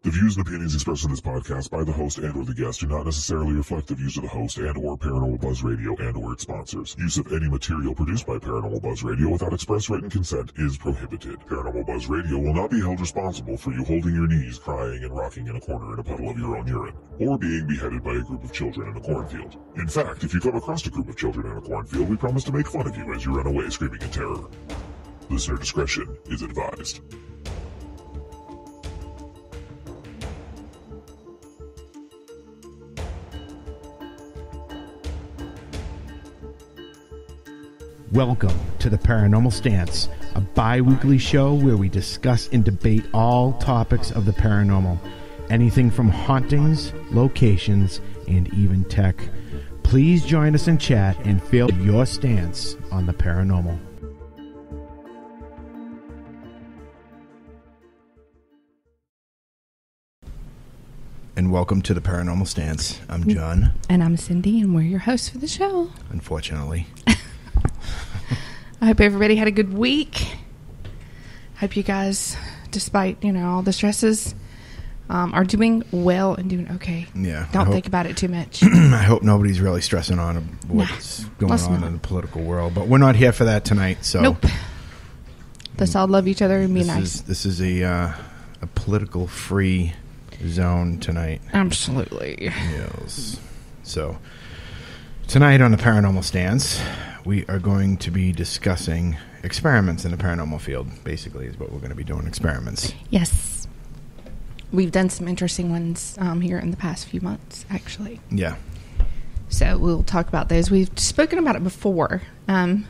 The views and opinions expressed in this podcast by the host and or the guest do not necessarily reflect the views of the host and or Paranormal Buzz Radio and or its sponsors. Use of any material produced by Paranormal Buzz Radio without express written consent is prohibited. Paranormal Buzz Radio will not be held responsible for you holding your knees, crying, and rocking in a corner in a puddle of your own urine, or being beheaded by a group of children in a cornfield. In fact, if you come across a group of children in a cornfield, we promise to make fun of you as you run away screaming in terror. Listener discretion is advised. Welcome to the Paranormal Stance, a bi-weekly show where we discuss and debate all topics of the paranormal, anything from hauntings, locations, and even tech. Please join us in chat and feel your stance on the paranormal. And welcome to the Paranormal Stance. I'm John. And I'm Cindy, and we're your hosts for the show. Unfortunately. I hope everybody had a good week. Hope you guys, despite, all the stresses, are doing well and doing okay. Yeah. Don't think about it too much. I hope nobody's really stressing on what's going on in the political world. But we're not here for that tonight. So nope. Let's all love each other and be nice. This is a political-free zone tonight. Absolutely. Yes. So tonight on the Paranormal Stance, we are going to be discussing experiments in the paranormal field. Basically, is what we're going to be doing, experiments. Yes. We've done some interesting ones here in the past few months, actually. Yeah. So we'll talk about those. We've spoken about it before, and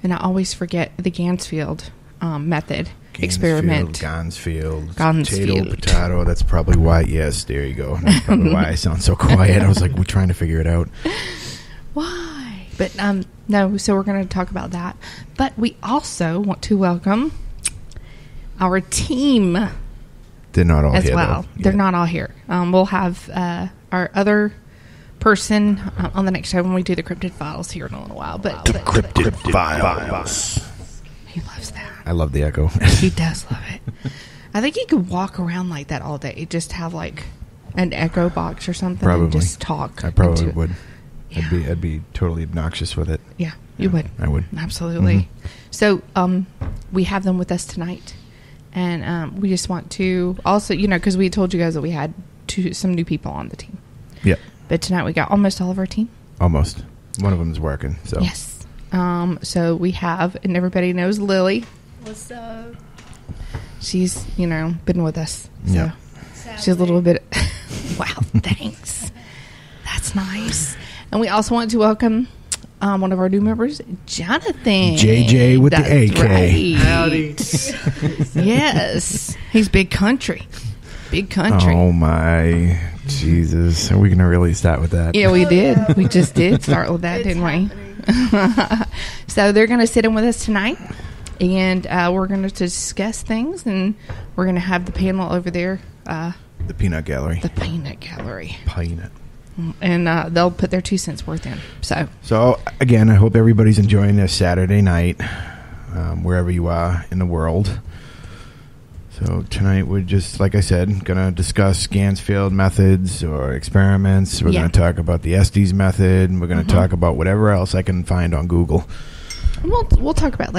I always forget the Gansfield method. Experiment. Gansfield. Gansfield. Potato. That's probably why. Yes, there you go. That's probably why I sound so quiet. I was like, we're trying to figure it out. Why? But no, so we're going to talk about that. But we also want to welcome our team. They're not all as here, well. Though. They're not all here. We'll have our other person on the next show when we do the Cryptid Files here in a little while. But the Cryptid Files. He loves that. I love the echo. He does love it. I think he could walk around like that all day. Just have like an echo box or something. Probably. And just talk. I probably would. Yeah. I'd be totally obnoxious with it. Yeah, you would. I would. Absolutely. Mm-hmm. So we have them with us tonight. And we just want to also, because we told you guys that we had some new people on the team. Yeah. But tonight we got almost all of our team. Almost. One of them is working. So. Yes. So we have, and everybody knows Lily. What's up? She's, been with us. So yeah. she's a little bit, wow, thanks. That's nice. And we also want to welcome one of our new members, Jonathan. JJ with the AK. Right. Howdy. Yes. He's big country. Big country. Oh, my Jesus. Are we going to really start with that? Yeah, we did. We just did start with that, didn't we? So they're going to sit in with us tonight. And we're going to discuss things. And we're going to have the panel over there. The Peanut Gallery. The Peanut Gallery. Peanut. And they'll put their 2 cents worth in. So again, I hope everybody's enjoying their Saturday night, wherever you are in the world. So tonight we're just, like I said, going to discuss Gansfield methods or experiments. We're going to talk about the Estes method. And we're going to talk about whatever else I can find on Google. And we'll talk about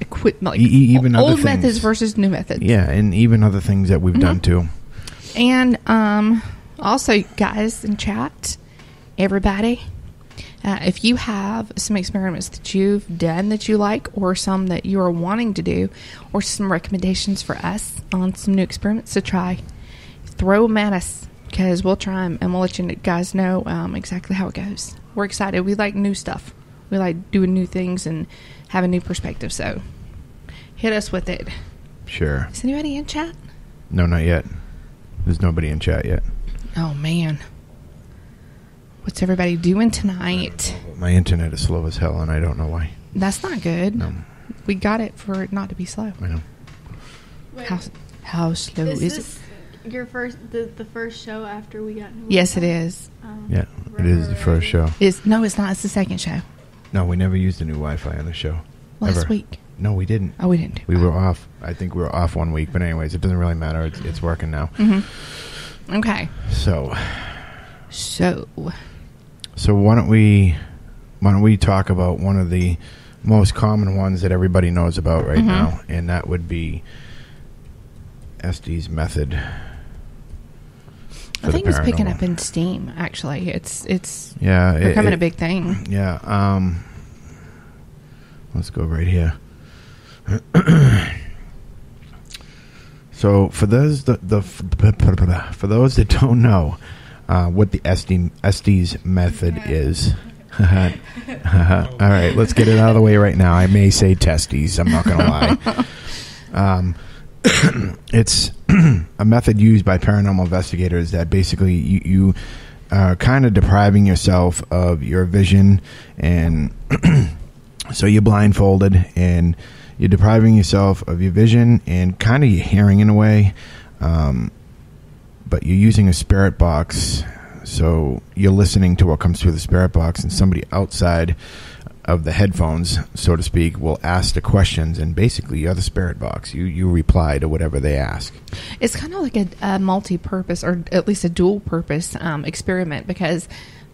equipment, even old other methods things. Versus new methods. Yeah, and even other things that we've done too. And also, guys in chat, everybody, if you have some experiments that you've done that you like, or some that you are wanting to do, or some recommendations for us on some new experiments to try, throw them at us, because we'll try them and we'll let you guys know exactly how it goes. We're excited. We like new stuff. We like doing new things and have a new perspective. So hit us with it. Sure. Is anybody in chat? No, not yet. There's nobody in chat yet. Oh, man. What's everybody doing tonight? My internet is slow as hell, and I don't know why. That's not good. No. We got it for it not to be slow. I know. Wait, How slow is it? Your first, the first show after we got new Yes, it Wi-Fi? is. Yeah, it is the first show. No, it's not. It's the second show. No, we never used the new Wi-Fi on the show. Last Ever. week. No, we didn't. Oh, we didn't do We that. were off. I think we were off 1 week, but anyways, it doesn't really matter. It's working now. Okay. So why don't we talk about one of the most common ones that everybody knows about right now, and that would be Estes method. I think it's picking up in steam. Actually, it's Yeah, becoming a big thing. Yeah. Let's go right here. So for those that don't know what the Estes method is. All right, let's get it out of the way right now. I may say testes. I'm not going to lie. It's a method used by paranormal investigators that basically you are kind of depriving yourself of your vision, and so you're blindfolded and you're depriving yourself of your vision and kind of your hearing in a way, but you're using a spirit box. So you're listening to what comes through the spirit box, and somebody outside of the headphones, so to speak, will ask the questions, and basically you're the spirit box. You reply to whatever they ask. It's kind of like a multi-purpose, or at least a dual-purpose experiment, because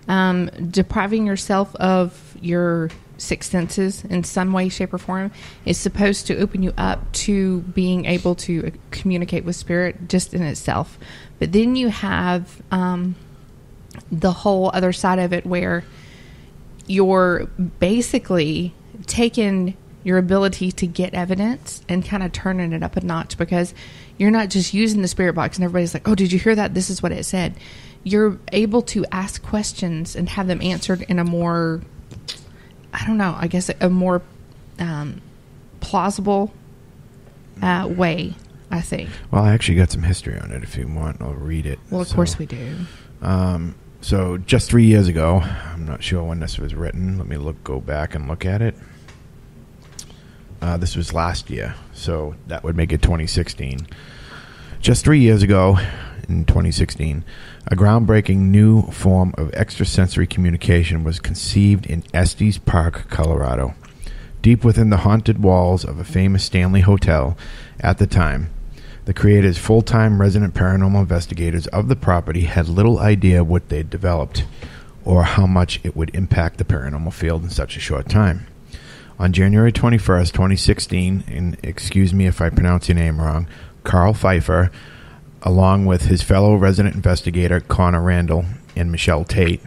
depriving yourself of your six senses in some way, shape, or form is supposed to open you up to being able to communicate with spirit just in itself. But then you have the whole other side of it where you're basically taking your ability to get evidence and kind of turning it up a notch, because you're not just using the spirit box and everybody's like, oh, did you hear that? This is what it said. You're able to ask questions and have them answered in a more, I don't know, I guess a more plausible way, I think. Well, I actually got some history on it if you want. I'll read it. Well, of course we do. So just 3 years ago, I'm not sure when this was written. Let me go back and look at it. This was last year, so that would make it 2016. Just 3 years ago, in 2016, a groundbreaking new form of extrasensory communication was conceived in Estes Park, Colorado. Deep within the haunted walls of a famous Stanley Hotel at the time, the creators, full-time resident paranormal investigators of the property, had little idea what they'd developed or how much it would impact the paranormal field in such a short time. On January 21st, 2016, and excuse me if I pronounce your name wrong, Carl Pfeiffer, along with his fellow resident investigator Connor Randall and Michelle Tate,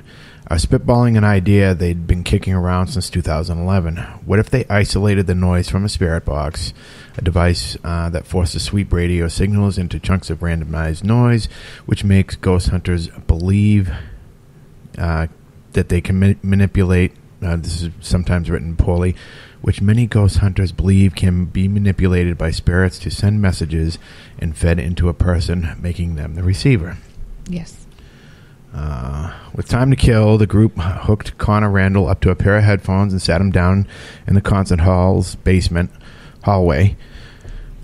are spitballing an idea they'd been kicking around since 2011. What if they isolated the noise from a spirit box, a device that forces sweep radio signals into chunks of randomized noise, which makes ghost hunters believe that they can manipulate, this is sometimes written poorly, which many ghost hunters believe can be manipulated by spirits to send messages and fed into a person, making them the receiver. Yes. With time to kill, the group hooked Connor Randall up to a pair of headphones and sat him down in the concert hall's basement hallway,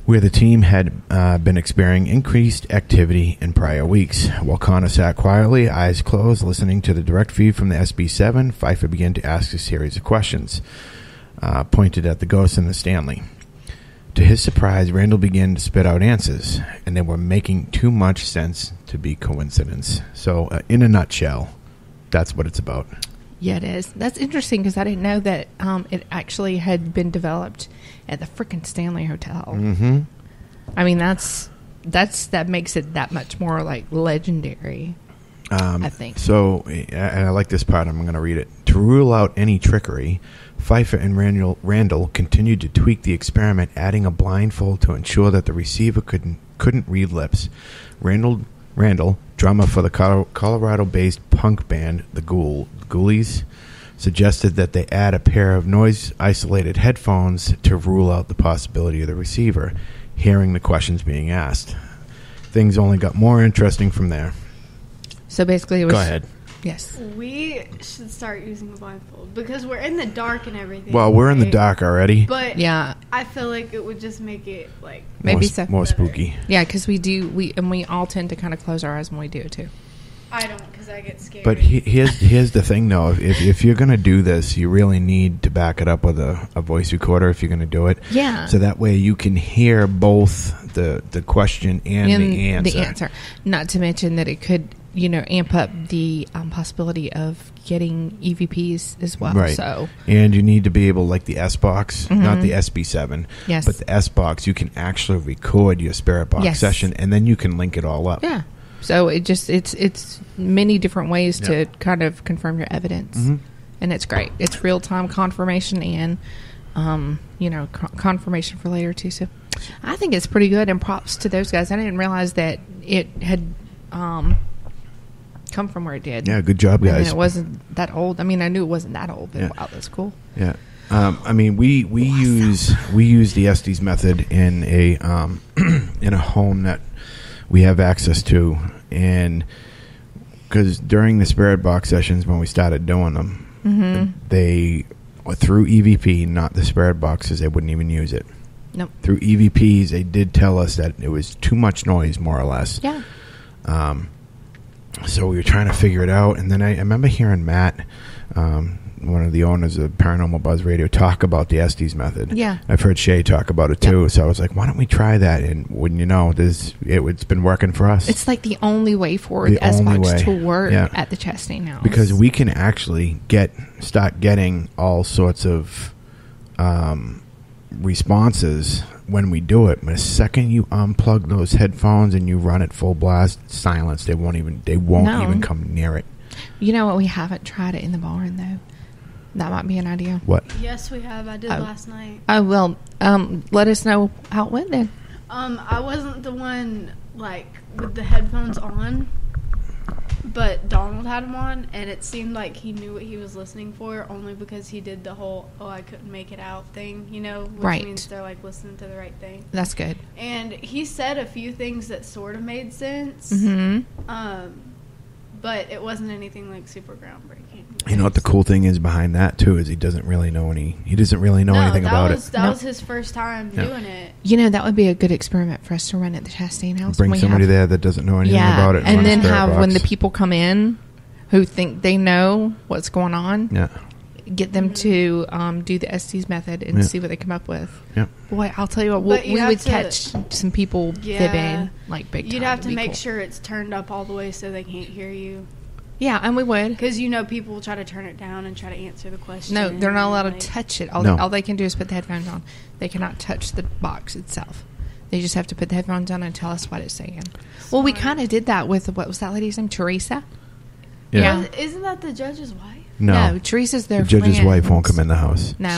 where the team had been experiencing increased activity in prior weeks. While Connor sat quietly, eyes closed, listening to the direct feed from the SB7, Pfeiffer began to ask a series of questions, pointed at the ghosts in the Stanley. To his surprise, Randall began to spit out answers, and they were making too much sense to be coincidence. So, in a nutshell, that's what it's about. Yeah, it is. That's interesting, because I didn't know that it actually had been developed at the frickin' Stanley Hotel. Mm-hmm. I mean, that makes it that much more like legendary. I think. So, and I like this part. I'm going to read it. To rule out any trickery, Pfeiffer and Randall continued to tweak the experiment, adding a blindfold to ensure that the receiver couldn't read lips. Randall, drummer for the Colorado-based punk band The Ghoulies, suggested that they add a pair of noise-isolated headphones to rule out the possibility of the receiver hearing the questions being asked. Things only got more interesting from there. So basically it was... Go ahead. Yes. We should start using a blindfold because we're in the dark and everything. Well, we're in the dark already. But yeah, I feel like it would just make it like maybe more spooky. Yeah, because we all tend to kind of close our eyes when we do it too. I don't, because I get scared. But here's the thing, though. If you're going to do this, you really need to back it up with a voice recorder if you're going to do it. Yeah. So that way you can hear both the question and the answer. Not to mention that it could, amp up the possibility of getting EVPs as well. Right. So. And you need to be able, like the S-Box, not the SB7, Yes. but the S-Box, you can actually record your Spirit Box session, and then you can link it all up. Yeah. So it's many different ways to kind of confirm your evidence, and it's great. It's real time confirmation and confirmation for later too. So I think it's pretty good, and props to those guys. I didn't realize that it had come from where it did. Yeah, good job, guys. And it wasn't that old. I mean, I knew it wasn't that old, but wow, that's cool. Yeah. I mean, we use the Estes method in a in a home that we have access to, and because during the Spirit Box sessions when we started doing them, they through EVP, not the Spirit Boxes, they wouldn't even use it. Nope. Through EVPs, they did tell us that it was too much noise, more or less. Yeah. So we were trying to figure it out, and then I remember hearing Matt, one of the owners of Paranormal Buzz Radio, talk about the Estes method. Yeah. I've heard Shay talk about it too, so I was like, why don't we try that? And wouldn't you know, it's been working for us. It's like the only way for the S-Box to work at the Chastain House. Because we can actually start getting all sorts of responses when we do it. But the second you unplug those headphones and you run it full blast, silence, they won't even come near it. You know what? We haven't tried it in the barn, though. That might be an idea. What? Yes, we have. I did last night. Oh, well, let us know how it went then. I wasn't the one, with the headphones on, but Donald had them on, and it seemed like he knew what he was listening for, only because he did the whole, I couldn't make it out thing, which means they're, listening to the right thing. That's good. And he said a few things that sort of made sense. But it wasn't anything super groundbreaking. You know what the cool thing is behind that too is he doesn't really know anything about it. That was his first time doing it. That would be a good experiment for us to run at the Chastain House. Bring somebody there that doesn't know anything about it, and then have when the people come in who think they know what's going on. Yeah. Get them to do the Estes method and see what they come up with. Yeah. Boy, I'll tell you what, we would catch some people fibbing big time. You'd have to make sure it's turned up all the way so they can't hear you. Yeah, and we would. Because, people will try to turn it down and try to answer the question. No, they're not allowed to touch it. All they can do is put the headphones on. They cannot touch the box itself. They just have to put the headphones on and tell us what it's saying. Smart. Well, we kind of did that with, what was that lady's name? Teresa? Yeah. Isn't that the judge's wife? No, Teresa's their The judge's friend. wife won't come in the house. No.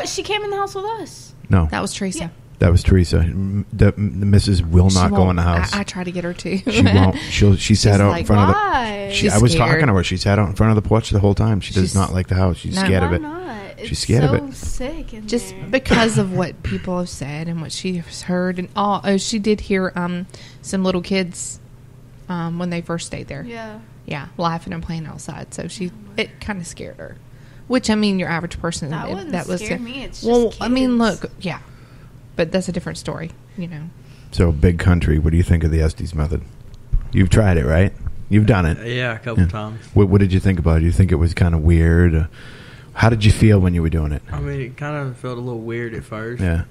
She came in the house with us. No. That was Teresa. Yeah. That was Teresa. The Mrs. will not go in the house. I try to get her to. She won't. She sat out in front of the... Why? I was talking to her. She sat out in front of the porch the whole time. She does not like the house. She's scared of it. She's scared of it. Sick in just there. because of what people have said and what she's heard and all. Oh, she did hear some little kids when they first stayed there. Yeah, laughing and playing outside. So it kind of scared her. Which, I mean, your average person that wouldn't scare me. It's just kids. I mean, look, yeah, but that's a different story, So, Big Country, what do you think of the Estes method? You've tried it, right? You've done it. Yeah, a couple times. What did you think about it? Do you think it was kind of weird? How did you feel when you were doing it? I mean, it kind of felt a little weird at first. Yeah.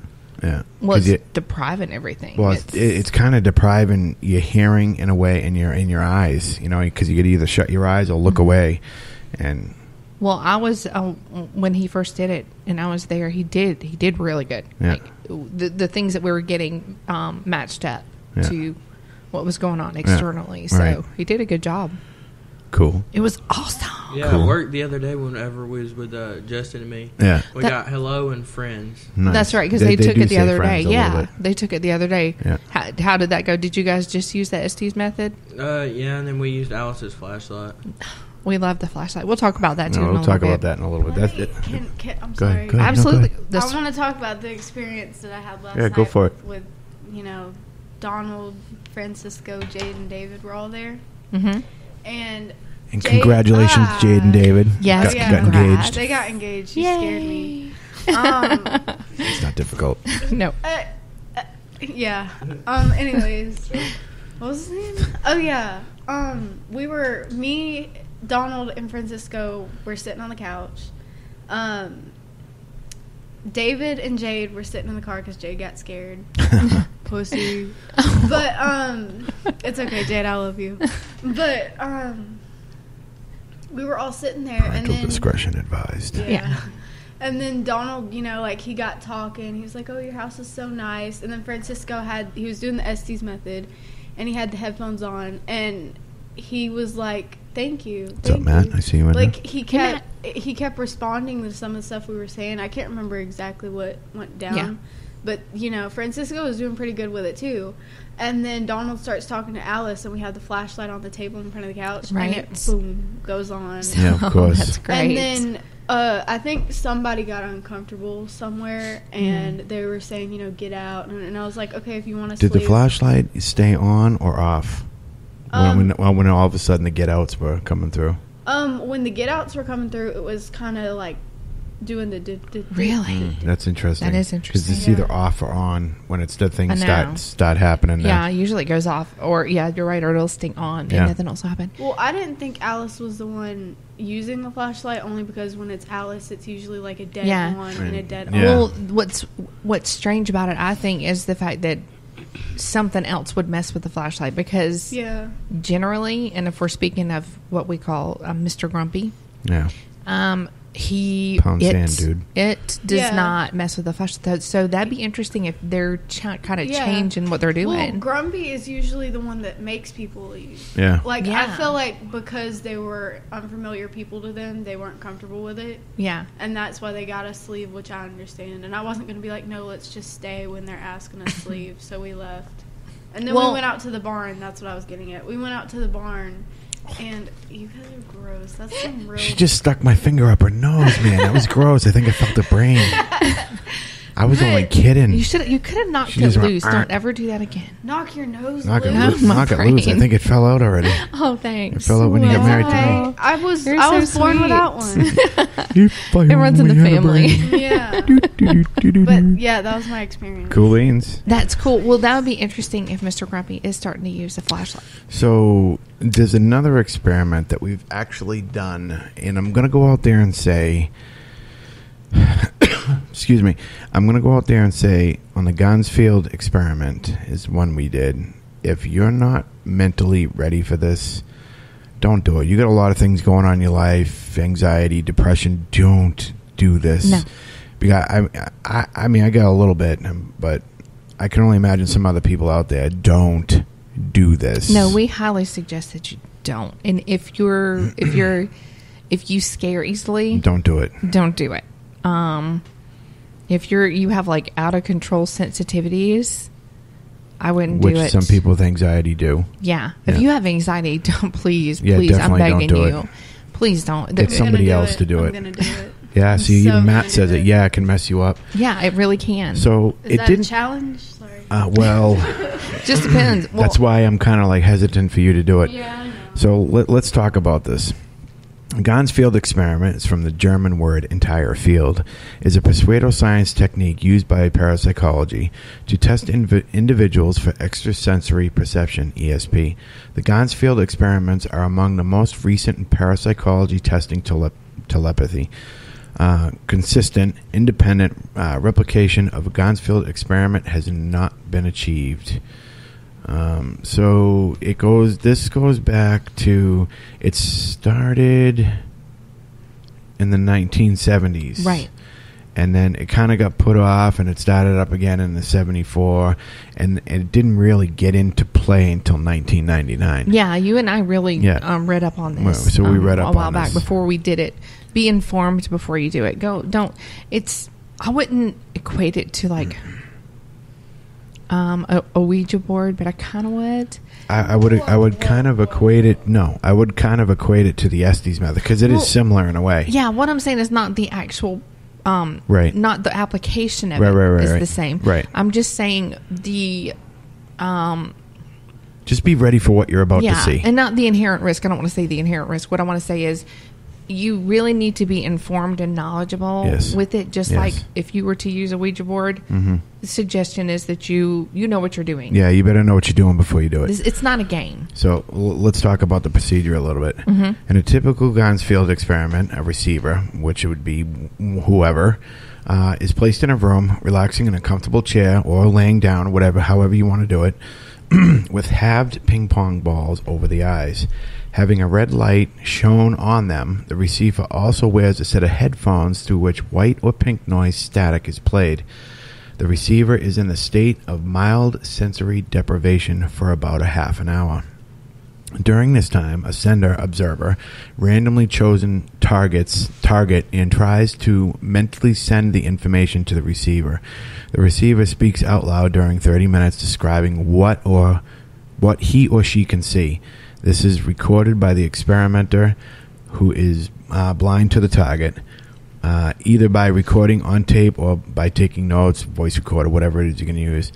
Well, it's depriving everything. Well, it's kind of depriving your hearing in a way, in your eyes. Because you could either shut your eyes or look away, and. Well, I was when he first did it, and I was there. He did really good. Yeah. The things that we were getting matched up to what was going on externally. Yeah. So he did a good job. Cool. It was awesome. Yeah, cool. It worked the other day whenever we was with Justin and me. Yeah. We got Hello and Friends. Nice. That's right, because they took it the other day. Yeah, they took it the other day. Yeah. How did that go? Did you guys just use the Estes method? Yeah, and then we used Alice's flashlight. We love the flashlight. We'll talk about that too. We'll talk about that in a little bit. That's it. I'm Go sorry. ahead. Absolutely. No, I want to talk about the experience that I had last night. Yeah, go for it. With, Donald, Francisco, Jade, and David were all there. Mm-hmm. And congratulations, Jade and David. Yes, got engaged. They got engaged. She Yay. scared me. It's not difficult. No. Yeah. Anyways, what was his name? Oh yeah. me, Donald, and Francisco were sitting on the couch. David and Jade were sitting in the car because Jade got scared. Pussy. But, it's okay, Jade, I love you. But, we were all sitting there. Parental and then, discretion advised. Yeah. And then Donald, like, he got talking. He was like, oh, your house is so nice. And then Francisco he was doing the Estes method, and he had the headphones on, and he was like, thank you. What's up, Matt? I see you in there. Like, he kept responding to some of the stuff we were saying. I can't remember exactly what went down. Yeah. But, Francisco was doing pretty good with it, too. And then Donald starts talking to Alice, and we had the flashlight on the table in front of the couch. Right. And it, boom, goes on. Yeah, of course. That's great. And then I think somebody got uncomfortable somewhere, and they were saying, get out. And I was like, okay, if you want to sleep. Did the flashlight stay on or off? When all of a sudden the get outs were coming through? When the get outs were coming through, it was kind of like doing the Really? That's interesting. That is interesting. Because it's either off or on when it's the things I know. start happening. Yeah, usually it goes off, or you're right, or it'll stay on, Yeah. and nothing else will happen. Well, I didn't think Alice was the one using the flashlight, only because when it's Alice, it's usually like a dead on and a dead Yeah. off. Well, what's strange about it, I think, is the fact that something else would mess with the flashlight, because Yeah. generally, and if we're speaking of what we call Mr. Grumpy, Yeah. Pound sand, dude. It does Yeah. not mess with the flashlight. So that'd be interesting if they're kind of Yeah. changing what they're Well, doing. Grumpy is usually the one that makes people leave. Yeah. Like, Yeah. I feel like because they were unfamiliar people to them, they weren't comfortable with it. Yeah. And that's why they got us to leave, which I understand. And I wasn't going to be like, no, let's just stay when they're asking us to leave. So we left. And then we went out to the barn. That's what I was getting at. We went out to the barn. And you guys are gross. That's some real... She just stuck my finger up her nose, man. That was gross. I think I felt the brain. I was only kidding. You could have knocked She it just went, loose. Don't ever do that again. Knock your nose Knock it loose. loose. My Knock it loose. I brain. think it fell out already. Oh, thanks. It fell out when you got married to me. Okay. I was You're born so without one. It runs in the family. Yeah. But But yeah, that was my experience. cool beans. That's cool. Well, that would be interesting if Mr. Grumpy is starting to use a flashlight. So there's another experiment that we've actually done, and I'm going to go out there and say, excuse me, I'm going to go out there and say on the Gansfield experiment is one we did. If you're not mentally ready for this, don't do it. You got a lot of things going on in your life, anxiety, depression. Don't do this. No. Because I mean, I got a little bit, but I can only imagine some other people out there. Don't do this. No, we highly suggest that you don't. And if you scare easily, Don't do it. don't do it. If you have like out of control sensitivities, I wouldn't do Which it. some people with anxiety do. Yeah. If Yeah. you have anxiety, don't please, Yeah, please. I'm definitely don't begging do you. it. Please don't. Get somebody else to do I'm it. gonna do it. Yeah, I'm see, so even Matt gonna says do it. Yeah, it can mess you up. Yeah, it really can. So Is it that didn't. a challenge? Sorry. Well, just depends. Well, that's why I'm kind of like hesitant for you to do it. Yeah, I know. So let's talk about this. Gansfield experiment is from the German word entire field, is a pseudoscience technique used by parapsychology to test individuals for extrasensory perception, ESP. The Gansfield experiments are among the most recent in parapsychology testing telepathy. Consistent, independent replication of a Gansfield experiment has not been achieved. So this goes back to, it started in the 1970s. right. And then it kind of got put off, and it started up again in the 74, and it didn't really get into play until 1999. Yeah, you and I really Yeah. read up on this. Well, so we read up a while on back this. before we did it. Be informed before you do it. I wouldn't equate it to like a Ouija board, but I kind of would. I would kind of equate it. No, I would kind of equate it to the Estes method because it is similar in a way. Yeah, what I'm saying is not the actual, Right. not the application of Right, it right, is right. the same. Right. I'm just saying the, Just be ready for what you're about to yeah, see. and not the inherent risk. I don't want to say the inherent risk. What I want to say is you really need to be informed and knowledgeable Yes. with it. Just Yes. like if you were to use a Ouija board, the suggestion is that you know what you're doing. Yeah, you better know what you're doing before you do it. It's not a game. So let's talk about the procedure a little bit. In a typical Gansfield experiment, a receiver, which it would be whoever, is placed in a room, relaxing in a comfortable chair or laying down, however you want to do it, with halved ping pong balls over the eyes. Having a red light shone on them, the receiver also wears a set of headphones through which white or pink noise static is played. The receiver is in the state of mild sensory deprivation for about a half an hour. During this time, a sender observer randomly chosen target and tries to mentally send the information to the receiver. The receiver speaks out loud during 30 minutes describing what he or she can see. This is recorded by the experimenter, who is blind to the target, either by recording on tape or by taking notes, voice recorder, whatever it is you're going to use.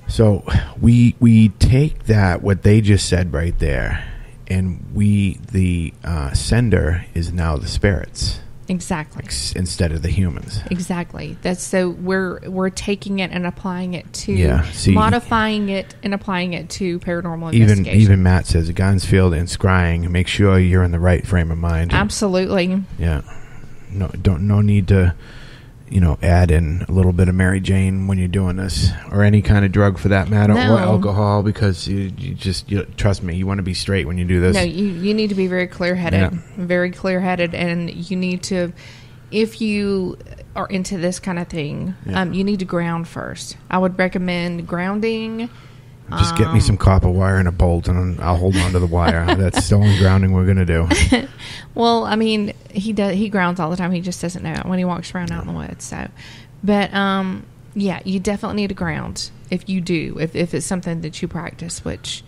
So we take that, what they just said right there, and the sender is now the spirits. Exactly. Instead of the humans. Exactly. That's so we're taking it and applying it to modifying it and applying it to paranormal investigation. Even Matt says Gansfield and scrying, make sure you're in the right frame of mind. Absolutely. Yeah. No need to add in a little bit of Mary Jane when you're doing this, or any kind of drug for that matter, No. or alcohol, because you trust me, you want to be straight when you do this. No, you need to be very clear-headed, and you need to, if you are into this kind of thing, you need to ground first. I would recommend grounding. Just get me some copper wire and a bolt, and I'll hold on to the wire. That's the only grounding we're going to do. Well, I mean, he grounds all the time. He just doesn't know it when he walks around out in the woods. So, but yeah, you definitely need to ground if you do. If it's something that you practice, which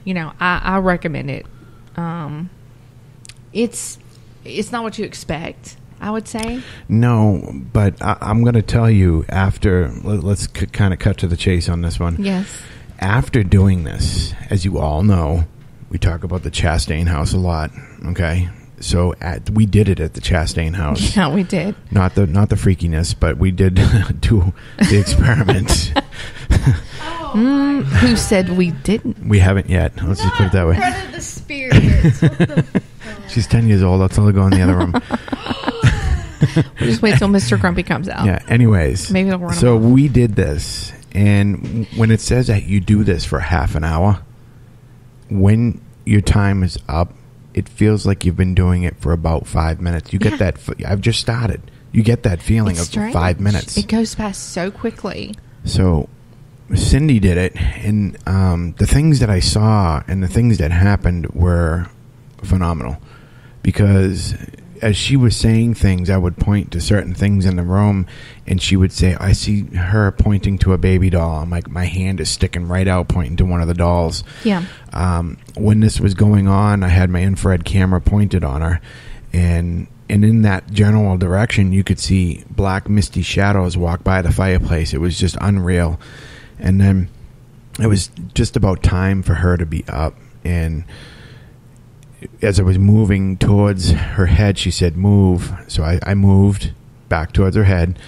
I recommend it. It's not what you expect, I would say. No, but I'm going to tell you after. Let's kind of cut to the chase on this one. Yes. After doing this, as you all know, we talk about the Chastain house a lot. Okay, so we did it at the Chastain house. Yeah, we did. Not the freakiness, but we did do the experiment. Who said we didn't? We haven't yet. Let's just put it that way. Part of the spirits. What the fuck? She's 10 years old. Let's only go in the other room. We'll just wait till Mr. Grumpy comes out. Yeah. Anyways, Maybe they'll run so him off. we did this, and when it says that you do this for half an hour, when your time is up, it feels like you've been doing it for about 5 minutes. You get that. I've just started. You get that feeling It's of strange. 5 minutes. It goes past so quickly. So Cindy did it, and the things that I saw and the things that happened were phenomenal, because as she was saying things, I would point to certain things in the room, and she would say, I see her pointing to a baby doll. I'm like, my hand is sticking right out pointing to one of the dolls. Yeah. When this was going on, I had my infrared camera pointed on her, and in that general direction, you could see black misty shadows walk by the fireplace. It was just unreal. And then it was just about time for her to be up, and as I was moving towards her head, she said, move. So I moved back towards her head,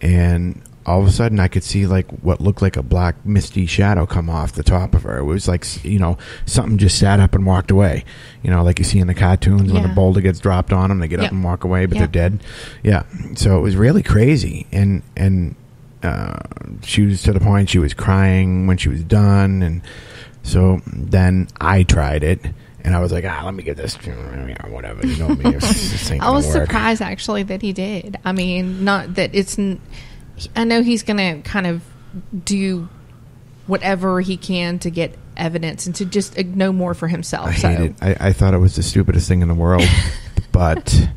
and all of a sudden I could see like what looked like a black misty shadow come off the top of her. It was like, something just sat up and walked away. Like you see in the cartoons when the boulder gets dropped on them, they get up and walk away, but they're dead. Yeah. So it was really crazy. And she was to the point she was crying when she was done. And so then I tried it. And I was like, let me get this, whatever. You know me. This ain't I was gonna work. surprised, actually, that he did. I mean, not that it's... I know he's going to kind of do whatever he can to get evidence and to just know more for himself. I hate it. I thought it was the stupidest thing in the world. But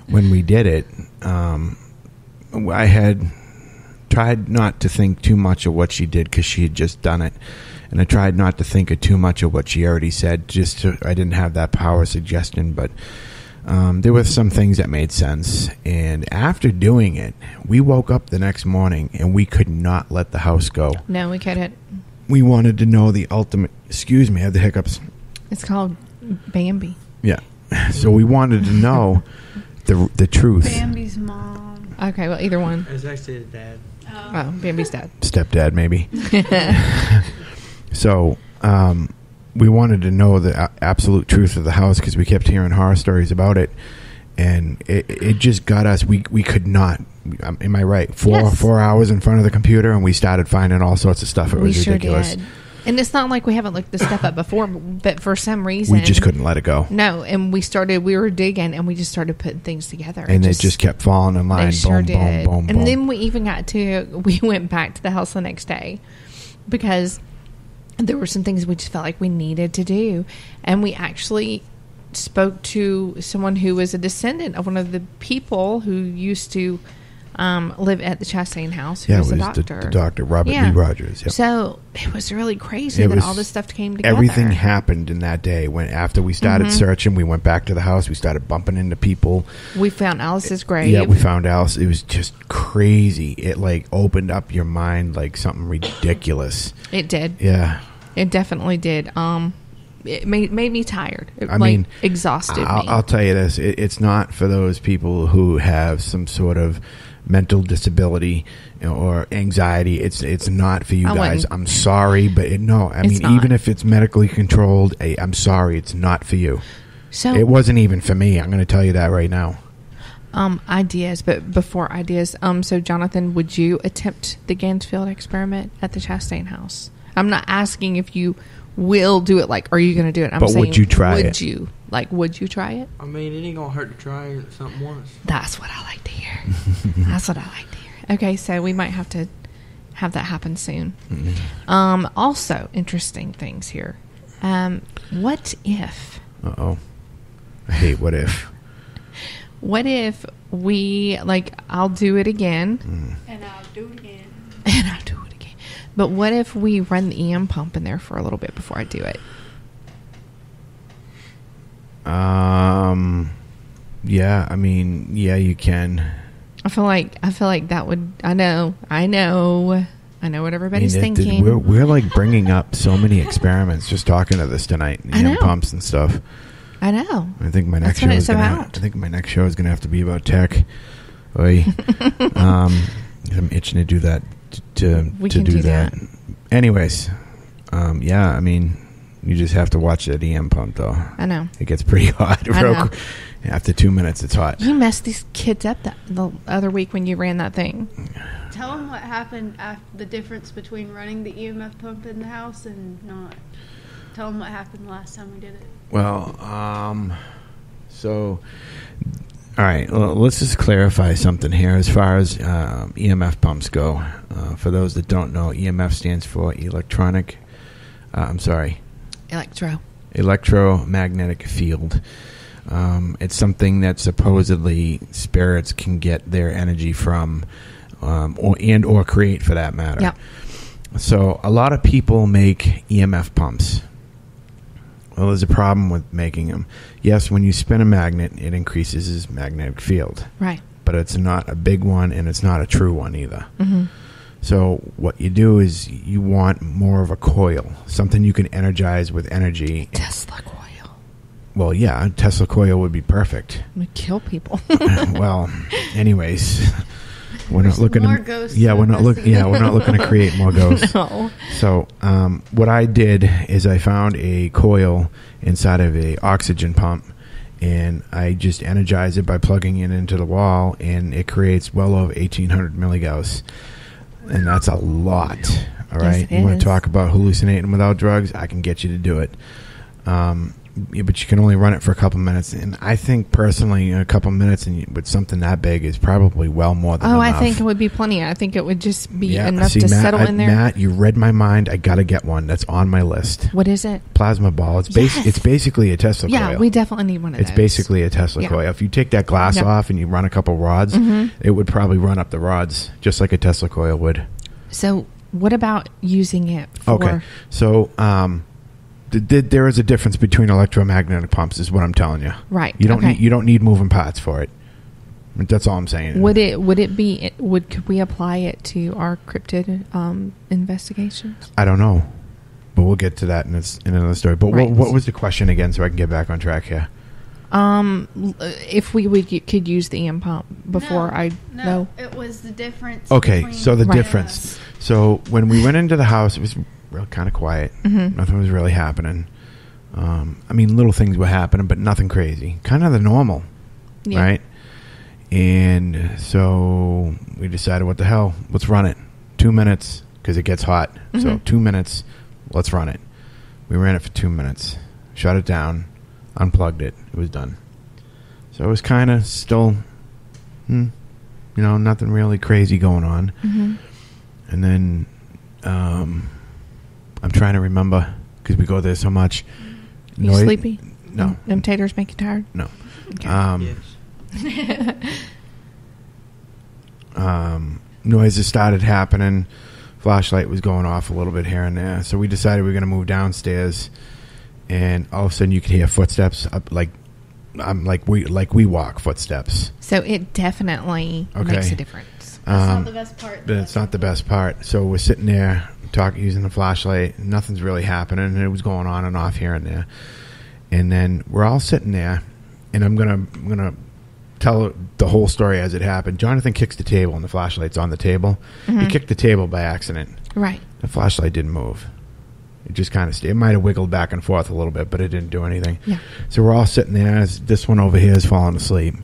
when we did it, I had tried not to think too much of what she did because she had just done it. And I tried not to think of too much of what she already said. I didn't have that power of suggestion, but there were some things that made sense. And after doing it, we woke up the next morning and we could not let the house go. No, we couldn't. We wanted to know the ultimate. Excuse me, I have the hiccups. It's called Bambi. Yeah. So we wanted to know the truth. Bambi's mom. Okay, well, either one. It's actually his dad. Oh, Bambi's dad. Stepdad, maybe. So we wanted to know the absolute truth of the house because we kept hearing horror stories about it, and it just got us. We could not. Am I right? Yes. 4 hours in front of the computer, and we started finding all sorts of stuff. It was We sure ridiculous. did. And it's not like we haven't looked this stuff up before, but for some reason... We just couldn't let it go. No, and we were digging, and we just started putting things together. And it just kept falling in line. They sure boom, did. boom, boom, and boom. then we went back to the house the next day because there were some things we just felt like we needed to do. And we actually spoke to someone who was a descendant of one of the people who used to live at the Chastain house, who Yeah, was it a was doctor. the doctor, Robert Yeah. Lee Rogers. Yep. So it was really crazy It that was- all this stuff came together. Everything happened in that day. When after we started Mm-hmm. searching, we went back to the house. We started bumping into people. We found Alice's grave. Yeah, we found Alice. It was just crazy. It like opened up your mind like something ridiculous. It did. Yeah. It definitely did. It made me tired. It I mean, exhausted me. I'll tell you this: it's not for those people who have some sort of mental disability or anxiety. It's not for you I guys. wouldn't. I'm sorry, but no. I It's mean, not. even if it's medically controlled, I'm sorry, it's not for you. So It wasn't even for me. I'm going to tell you that right now. ideas, but before ideas, so Jonathan, would you attempt the Gansfield experiment at the Chastain house? I'm not asking if you will do it. Like, are you going to do it? I'm But saying, would you try it? Would you? Like, would you try it? I mean, it ain't gonna hurt to try something once. That's what I like to hear. That's what I like to hear. Okay, so we might have to have that happen soon. Also, interesting things here. What if? Uh-oh. I hate what if. What if we I'll do it again, And I'll do it again. and I'll do it again. But what if we run the EM pump in there for a little bit before I do it? Yeah, I mean, yeah, you can. I feel like that would. I know what everybody's I mean, thinking. we're like bringing up so many experiments just talking to this tonight. I know. Pumps and stuff. I know. I think my next That's what show it's is gonna. about. I think my next show is gonna have to be about tech. Oy. I'm itching to do that. We To can do do that. that. Anyways, yeah. I mean, you just have to watch that EM pump though. I know. It gets pretty hot. I know. After 2 minutes, it's hot. You messed these kids up the other week when you ran that thing. Tell them what happened after the difference between running the EMF pump in the house and not. Tell them what happened the last time we did it. Well, so, all right, well, let's just clarify something here as far as EMF pumps go. For those that don't know, EMF stands for electromagnetic field. It's something that supposedly spirits can get their energy from, or create for that matter. Yep. So a lot of people make EMF pumps. Well, there's a problem with making them. Yes, when you spin a magnet, it increases its magnetic field. Right. But it's not a big one, and it's not a true one either. Mm-hmm. So what you do is you want more of a coil, something you can energize with energy. Tesla coil. Well, yeah, a Tesla coil would be perfect. I'm gonna kill people. Well, anyways, we're not looking more to. ghosts Yeah, we're to not looking. Yeah, we're not looking to create more ghosts. No. So, what I did is I found a coil inside of a oxygen pump, and I just energize it by plugging it into the wall, and it creates well over 1,800 milligauss, and that's a lot. All right, Yes, it you want is. to talk about hallucinating without drugs? I can get you to do it. Yeah, but you can only run it for a couple minutes, and I think personally, a couple minutes and with something that big is probably well more than enough. I think it would be plenty. I think it would just be enough see, to Matt, settle in there. Matt, you read my mind. I got to get one. That's on my list. What is it? Plasma ball. It's Yes. it's basically a Tesla Yeah, coil. we definitely need one of It's those. basically a Tesla Yeah. coil. If you take that glass Yep. off and you run a couple rods, it would probably run up the rods just like a Tesla coil would. So, what about using it for? Okay. So, there is a difference between electromagnetic pumps, is what I'm telling you. Right. You don't okay. need moving parts for it. That's all I'm saying. Could we apply it to our cryptid investigations? I don't know, but we'll get to that in another story. But Right. what was the question again, so I can get back on track here? If we could use the EM pump before No, it was the difference. Okay, between so the Right. difference. So when we went into the house, it was real kind of quiet. Mhm. Nothing was really happening. I mean, little things were happening, but nothing crazy. Kind of the normal, Yeah. right? And so we decided, what the hell? Let's run it. 2 minutes, because it gets hot. So Mhm. 2 minutes, let's run it. We ran it for 2 minutes, shut it down, unplugged it. It was done. So it was kind of still, nothing really crazy going on. Mhm. And then I'm trying to remember, because we go there so much. You sleepy? No. Them taters make you tired? No. Okay. Yes. Noises started happening. Flashlight was going off a little bit here and there. So we decided we were going to move downstairs. And all of a sudden you could hear footsteps up, like we walk footsteps. So it definitely Okay. makes a difference. That's not the best part. But it's not the best part. So we're sitting there talking, using the flashlight. Nothing's really happening, and it was going on and off here and there. And then we're all sitting there, and I'm gonna tell the whole story as it happened. Jonathan kicks the table, and the flashlight's on the table. He kicked the table by accident. Right. The flashlight didn't move. It just kind of stayed. It might have wiggled back and forth a little bit, but it didn't do anything. Yeah. So we're all sitting there. As this one over here is falling asleep.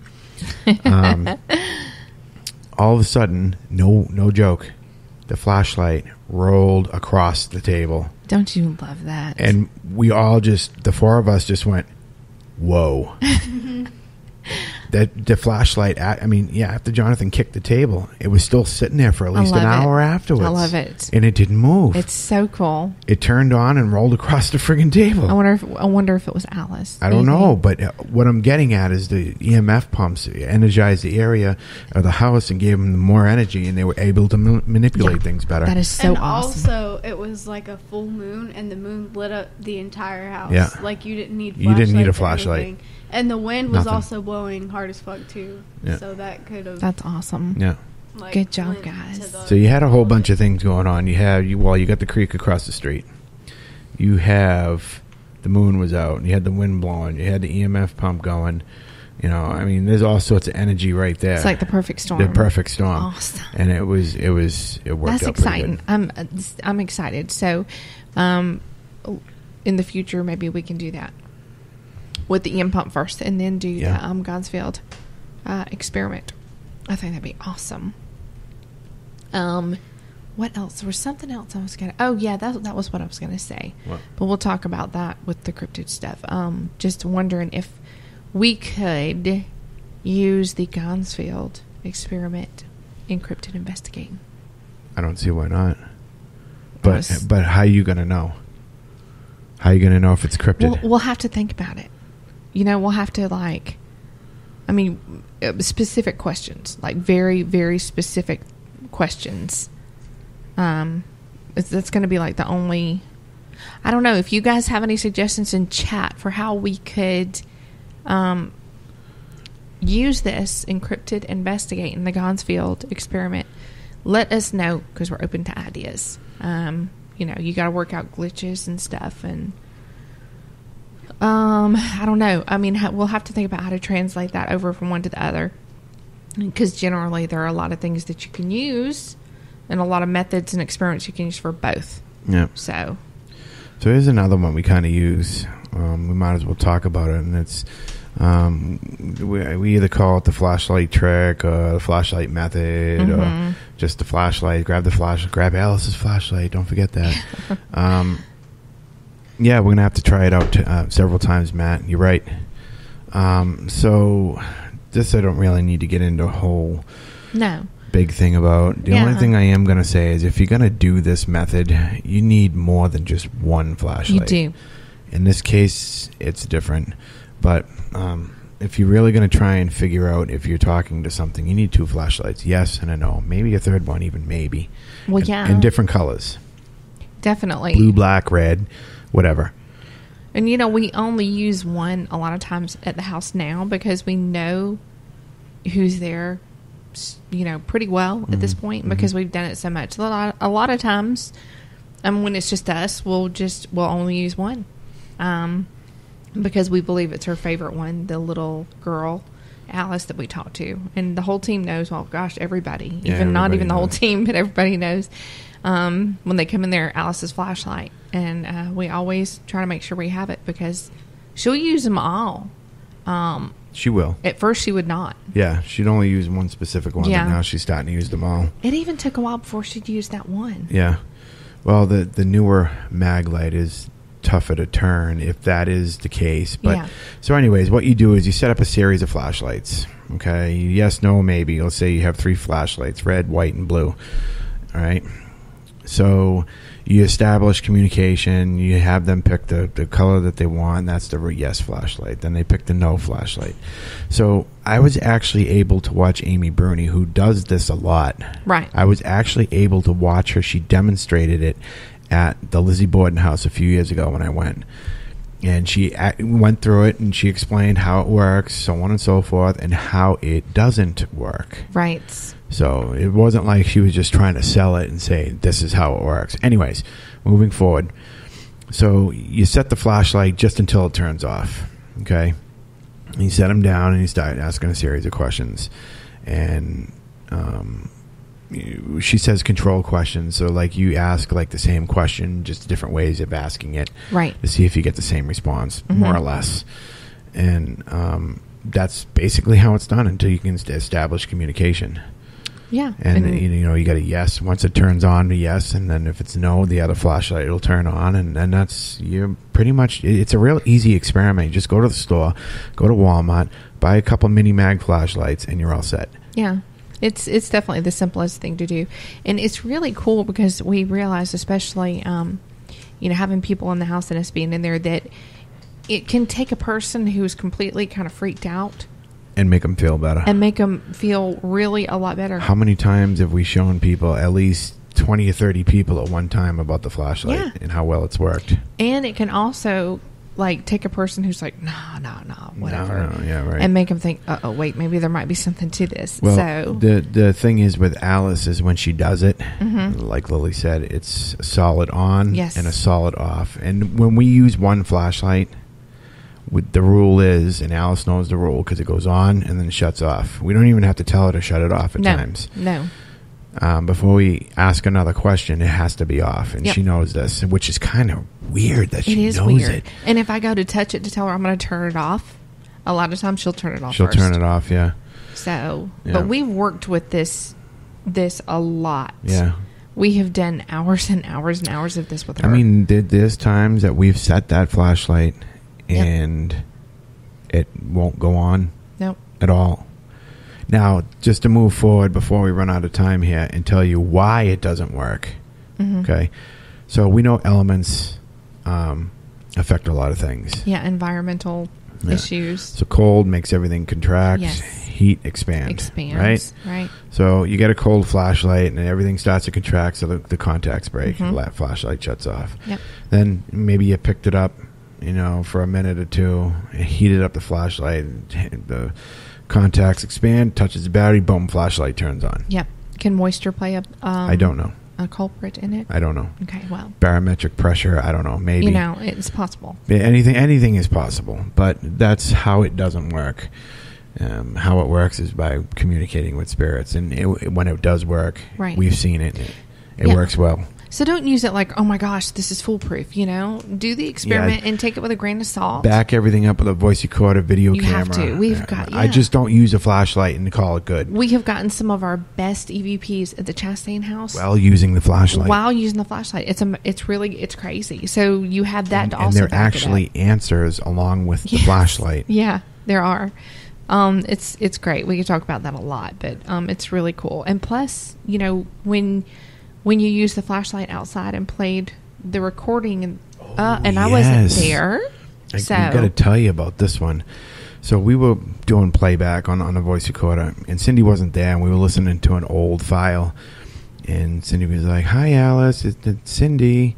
All of a sudden, no joke, the flashlight rolled across the table. Don't you love that? And we all the four of us just went, whoa. That the flashlight, after Jonathan kicked the table, it was still sitting there for at least an love it. hour afterwards. I love it. And it didn't move. It's so cool. It turned on and rolled across the friggin' table. I wonder if it was Alice. I don't know, but what I'm getting at is the EMF pumps energized the area of the house and gave them more energy, and they were able to manipulate things better. That is so and awesome. also, it was like a full moon, and the moon lit up the entire house. Yeah. Like you didn't need. You didn't need a or flashlight. anything. And the wind was Nothing. also blowing hard as fuck too. Yeah. So that could have. That's awesome. Yeah. Like, Good job, went guys. to the- So you had a whole bunch of things going on. You got the creek across the street. You have the moon was out. You had the wind blowing. You had the EMF pump going. There's all sorts of energy right there. It's like the perfect storm. The perfect storm. Awesome. And it worked That's out pretty exciting. good. I'm excited. So, in the future, maybe we can do that with the EM pump first, and then do Yeah. the Godsfield experiment. I think that'd be awesome. What else? There was something else I was gonna. Oh yeah, that was what I was gonna say. What? But we'll talk about that with the cryptid stuff. Just wondering if we could use the Godsfield experiment in cryptid investigating. I don't see why not. Yes. But how are you going to know? How are you going to know if it's cryptid? We'll have to think about it. We'll have to specific questions, like very, very specific questions. That's going to be like the only. I don't know if you guys have any suggestions in chat for how we could use this encrypted investigate in the Godsfield experiment. Let us know, because we're open to ideas. You got to work out glitches and stuff, and I don't know. We'll have to think about how to translate that over from one to the other, because generally there are a lot of things that you can use, and a lot of methods and experiments you can use for both. Yeah. So here's another one we kind of use. We might as well talk about it, and it's we either call it the flashlight trick or the flashlight method, or just the flashlight. Grab Alice's flashlight. Don't forget that. Yeah, we're gonna have to try it out several times, Matt. You're right. So this I don't really need to get into a whole big thing about. The only thing I am gonna say is if you're gonna do this method, you need more than just one flashlight. you do. In this case, it's different. But if you're really going to try and figure out if you're talking to something, you need two flashlights. Yes and a no. Maybe a third one, even maybe. Well, yeah. In different colors. Definitely. Blue, black, red, whatever. And, we only use one a lot of times at the house now because we know who's there, pretty well at this point because we've done it so much. A lot of times, when it's just us, we'll only use one. because we believe it's her favorite one, the little girl, Alice, that we talked to. And the whole team knows, well, gosh, everybody. Yeah, even not everybody even the whole knows. team, but everybody knows. When they come in there, Alice's flashlight. And we always try to make sure we have it because she'll use them all. She will. At first, she would not. Yeah, she'd only use one specific one, Yeah. but now she's starting to use them all. It even took a while before she'd use that one. Yeah. Well, the newer mag light is tougher to turn if that is the case. But Yeah. so anyways, what you do is you set up a series of flashlights. Okay. Yes, no, maybe. Let's say you have 3 flashlights, red, white, and blue. All right. So you establish communication. You have them pick the color that they want. That's the yes flashlight. Then they pick the no flashlight. So I was actually able to watch Amy Bruni, who does this a lot. Right. I was actually able to watch her. She demonstrated it at the Lizzie Borden house a few years ago when I went. And she went through it and she explained how it works, so on and so forth, and how it doesn't work. Right. So it wasn't like she was just trying to sell it and say, this is how it works. Anyways, moving forward. So you set the flashlight just until it turns off. Okay. And you set them down and you start asking a series of questions. And she says control questions. So like you ask like the same question, just different ways of asking it. Right. To see if you get the same response, more or less. And that's basically how it's done until you can establish communication. Yeah. And you know, you got a yes. Once it turns on, a yes, and then if it's no, the other flashlight will turn on, and that's, you're pretty much, it's a real easy experiment. You just go to the store, go to Walmart, buy a couple mini mag flashlights, and you're all set. Yeah. It's definitely the simplest thing to do. And it's really cool because we realize, especially, having people in the house and us being in there, that it can take a person who's completely kind of freaked out And make them feel better. and make them feel really a lot better. How many times have we shown people, at least 20 or 30 people at one time, about the flashlight Yeah. and how well it's worked? And it can also, like, take a person who's like, no, whatever. No, yeah, right. And make them think, wait, maybe there might be something to this. Well, so, the thing is with Alice is when she does it, like Lily said, it's a solid on Yes. and a solid off. And when we use one flashlight, the rule is, and Alice knows the rule because it goes on and then shuts off. We don't even have to tell her to shut it off at times. No. Before we ask another question, it has to be off, and Yep. she knows this, which is kind of weird that It she is knows weird. it. And if I go to touch it to tell her I'm going to turn it off, a lot of times she'll turn it off She'll first. turn it off, yeah. So, Yeah. but we've worked with this a lot. Yeah. We have done hours and hours and hours of this with her. I mean, there's times that we've set that flashlight and it won't go on nope. at all. Now, just to move forward before we run out of time here and tell you why it doesn't work. Okay. So we know elements affect a lot of things. Yeah, environmental issues. So cold makes everything contract. Yes. Heat expands. Expands. Right. So you get a cold flashlight and everything starts to contract, so the contacts break and that flashlight shuts off. Yep. Then maybe you picked it up, for a minute or two, and heated up the flashlight, and the contacts expand, touches the battery, boom, flashlight turns on. Yep. Can moisture play I don't know. a culprit in it? I don't know. Okay, well, Barometric pressure, I don't know. Maybe. it's possible. Yeah, anything is possible, but that's how it doesn't work. How it works is by communicating with spirits, and when it does work, Right. we've seen it. It Yeah. works well. So don't use it like, oh my gosh, this is foolproof, Do the experiment and take it with a grain of salt. Back everything up with a voice recorder, video You camera. have to. We've got- I yeah. just don't use a flashlight and call it good. We have gotten some of our best EVPs at the Chastain house Well, using the flashlight. while using the flashlight. It's crazy. So you have that to and also there back it actually up. answers along with the Yes. flashlight. Yeah, there are. It's great. We could talk about that a lot, but it's really cool. And plus, when you use the flashlight outside and played the recording, and I wasn't yes. there, I so got to tell you about this one. So we were doing playback on a voice recorder, and Cindy wasn't there, and we were listening to an old file. And Cindy was like, "Hi, Alice, it's Cindy,"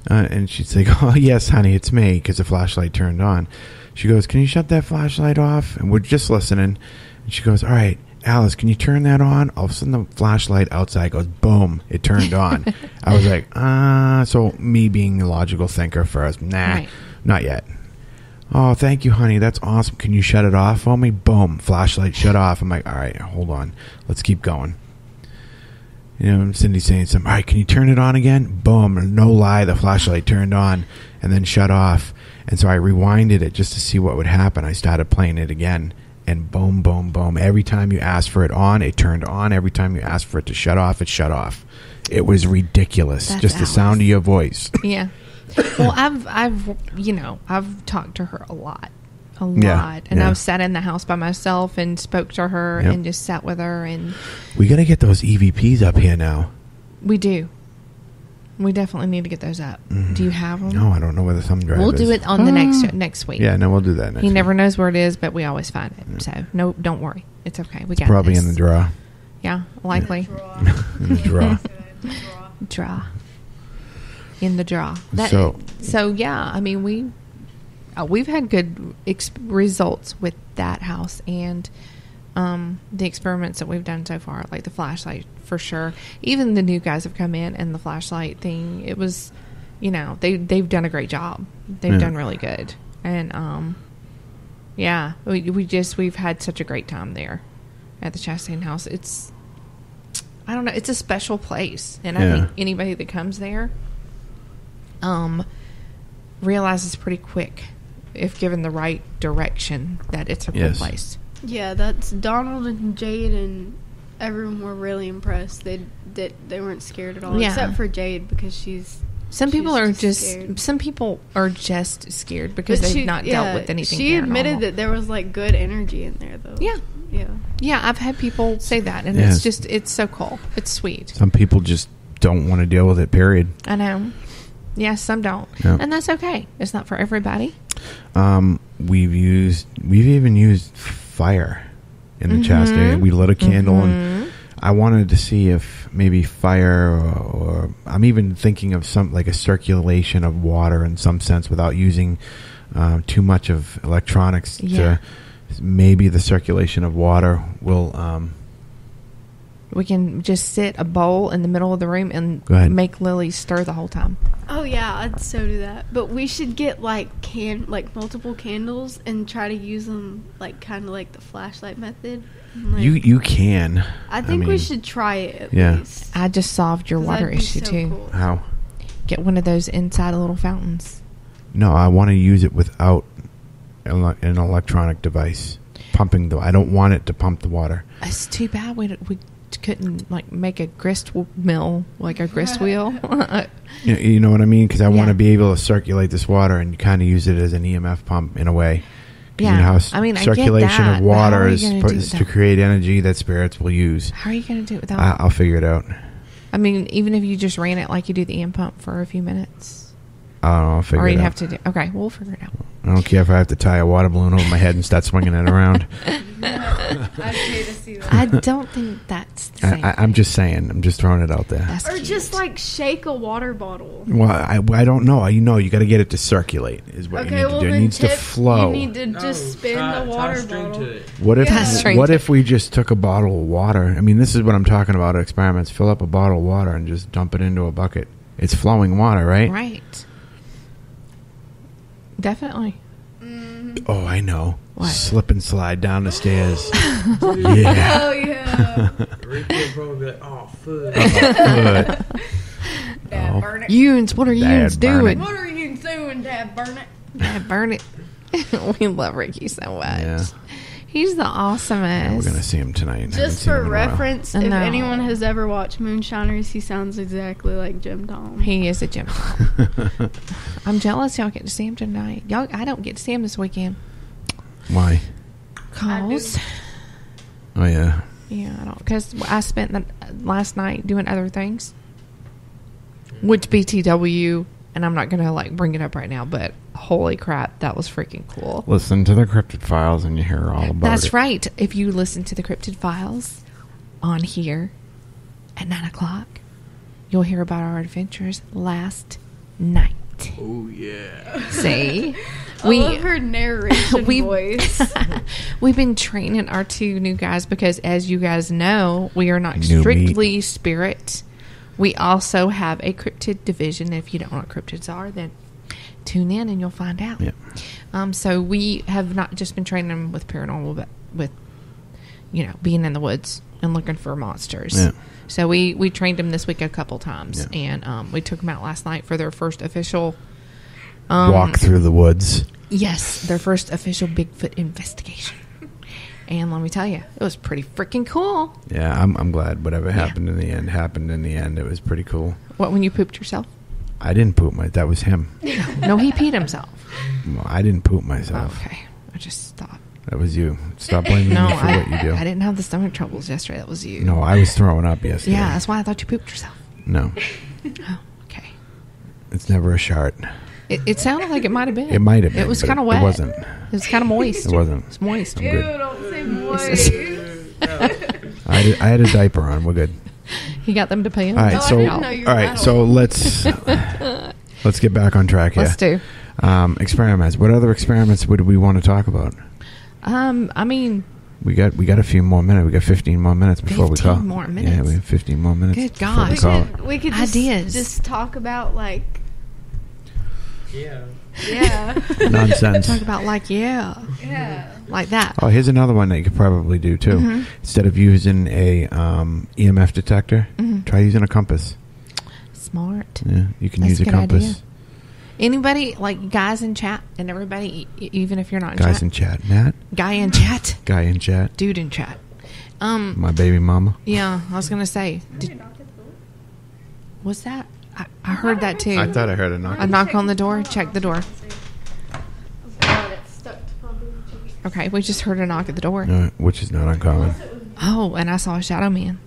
and she's like, "Oh yes, honey, it's me," because the flashlight turned on. She goes, "Can you shut that flashlight off?" And we're just listening. And she goes, "All right, Alice, can you turn that on?" All of a sudden, the flashlight outside goes boom. It turned on. I was like, so me being a logical thinker first, nah, Right. not yet. Oh, thank you, honey. That's awesome. Can you shut it off for me? Boom. Flashlight shut off. I'm like, all right, hold on. Let's keep going. You know, Cindy's saying something. All right, can you turn it on again? Boom. No lie, the flashlight turned on and then shut off. And so I rewinded it just to see what would happen. I started playing it again. And boom, boom, boom. Every time you asked for it on, it turned on. Every time you asked for it to shut off, it shut off. It was ridiculous. That's just the Alice. sound of your voice. Yeah. Well, I've talked to her a lot. Yeah, And yeah. I've sat in the house by myself and spoke to her Yep. and just sat with her, and We got to get those EVPs up here now. we do. We definitely need to get those up. Do you have them? No, I don't know where the thumb drive We'll is. do it on the next week. Yeah, no, we'll do that next He week. never knows where it is, but we always find it. So no, don't worry. It's okay. We got Probably this. in the drawer. Yeah, likely. Draw. In the drawer. Draw. In the draw. So yeah, I mean we've had good results with that house and the experiments that we've done so far, like the flashlight for sure. Even the new guys have come in and the flashlight thing. It was, they've done a great job. They've done really good, and yeah, we've had such a great time there at the Chastain house. I don't know. It's a special place, and I think anybody that comes there, realizes pretty quick, if given the right direction, that it's a cool Yes. place. Yeah, that's Donald and Jade and everyone were really impressed. They weren't scared at all, Yeah. except for Jade because Some people are just scared. some people are just scared because But they've not dealt with anything. She admitted paranormal. that there was like good energy in there, though. Yeah. Yeah. Yeah, I've had people say that, and Yes. it's so cool. It's sweet. Some people just don't want to deal with it, period. I know. Yeah, some don't, Yeah. and that's okay. It's not for everybody. We've even used fire in the Chastain. We lit a candle, and I wanted to see if maybe fire or I'm even thinking of some like a circulation of water in some sense without using too much of electronics. Yeah. Maybe the circulation of water will. We can just sit a bowl in the middle of the room and Go ahead. make Lily stir the whole time. Oh yeah, I'd so do that. But we should get like multiple candles and try to use them like kind of like the flashlight method. Like, You can. I think we mean, should try it at Yeah. least. I just solved your 'Cause water that'd be issue so too. cool. How? Get one of those inside little fountains. No, I want to use it without an electronic device pumping I don't want it to pump the water. It's too bad we couldn't like make a grist mill, like a grist wheel. You know what I mean? Because I want Yeah. to be able to circulate this water and kind of use it as an EMF pump in a way. 'Cause Yeah. you know how I mean, I get circulation that, of but how water are you is gonna put, do is to that? create energy that spirits will use. How are you going to do it without? I'll figure it out. I mean, even if you just ran it like you do the end pump for a few minutes, I'll figure or it you'd out. have to do. Okay, we'll figure it out. I don't care if I have to tie a water balloon over my head and start swinging it around. I'd pay to see that. I don't think that's the same. I'm just saying. I'm just throwing it out there. That's Or cute. just like shake a water bottle. Well, I don't know. You got to get it to circulate is what you Okay, need well to do. It then needs to Tip, flow. you need to just spin the water string bottle. to it. What if That's strange. what if we just took a bottle of water? I mean, this is what I'm talking about. Experiments. Fill up a bottle of water and just dump it into a bucket. It's flowing water, right? Right. Definitely. Oh, I know. What? Slip and slide down the stairs. yeah. Oh yeah. Ricky will probably be like, oh, fuck. Good. Dad, Oh. burn it. Yunes, what are Dad, Yunes burn doing? it. What are you doing, Dad? Burn it. Yeah, burn it. We love Ricky so much. Yeah. He's the awesomest. We're gonna see him tonight. Haven't Just seen him for in a while. reference, I if know. anyone has ever watched Moonshiners, he sounds exactly like Jim Tom. He is a gym. I'm jealous y'all get to see him tonight. I don't get to see him this weekend. Why? Cause Oh yeah. yeah, I don't. Because I spent the last night doing other things, which BTW, and I'm not gonna like bring it up right now, but holy crap, that was freaking cool. Listen to the Cryptid Files and you hear all about That's it. right. If you listen to the Cryptid Files on here at 9:00, you'll hear about our adventures last night. Oh, yeah. See, I love her narration we- voice. we've been training our two new guys because, as you guys know, we are not New strictly spirit. We also have a cryptid division. If you don't know what cryptids are, then tune in and you'll find out. Yeah. So we have not just been training them with paranormal, but with, being in the woods and looking for monsters. Yeah. So we trained them this week a couple times, Yeah. and we took them out last night for their first official Walk through the woods. Yes, their first official Bigfoot investigation. And let me tell you, it was pretty freaking cool. Yeah, I'm glad whatever happened in the end happened in the end. It was pretty cool. What, when you pooped yourself? I didn't poop that was him. No, he peed himself. Well, I didn't poop myself. Okay, I just thought. That was you. Stop blaming No, me for what you do. I didn't have the stomach troubles yesterday. That was you. No, I was throwing up yesterday. Yeah, that's why I thought you pooped yourself. No, Oh, okay. it's never a shart. It sounded like it might have been. It might have been. It was but kind of wet. It wasn't. It was kind of moist. It wasn't. It's moist. I'm Ew, good. don't say This moist. I had a diaper on. We're good. He got them to pee on. All right, No, I so didn't know you were all right, that so old. let's get back on track here. Let's do. Experiments. What other experiments would we want to talk about? I mean, We got a few more minutes. We got 15 more minutes before we 15 call. more Yeah, minutes? we have 15 more minutes. Good before gosh. We call it. We could Ideas. just talk about like Yeah. Nonsense. talk about like like that. Oh, here's another one that you could probably do too. Mm-hmm. Instead of using a EMF detector, Mm-hmm. try using a compass. Smart. Yeah, you can That's use a a good compass. idea. Anybody, like guys in chat, and everybody, even if you're not in Guys chat, in chat, Matt. guy in chat, Guy in chat. dude in chat. My baby mama. Yeah, I was gonna say, was that? I heard that too. I thought I heard a knock. A knock on the door. Check the door. it's stuck to my booty. Okay, we just heard a knock at the door. Which is not uncommon. Oh, and I saw a shadow man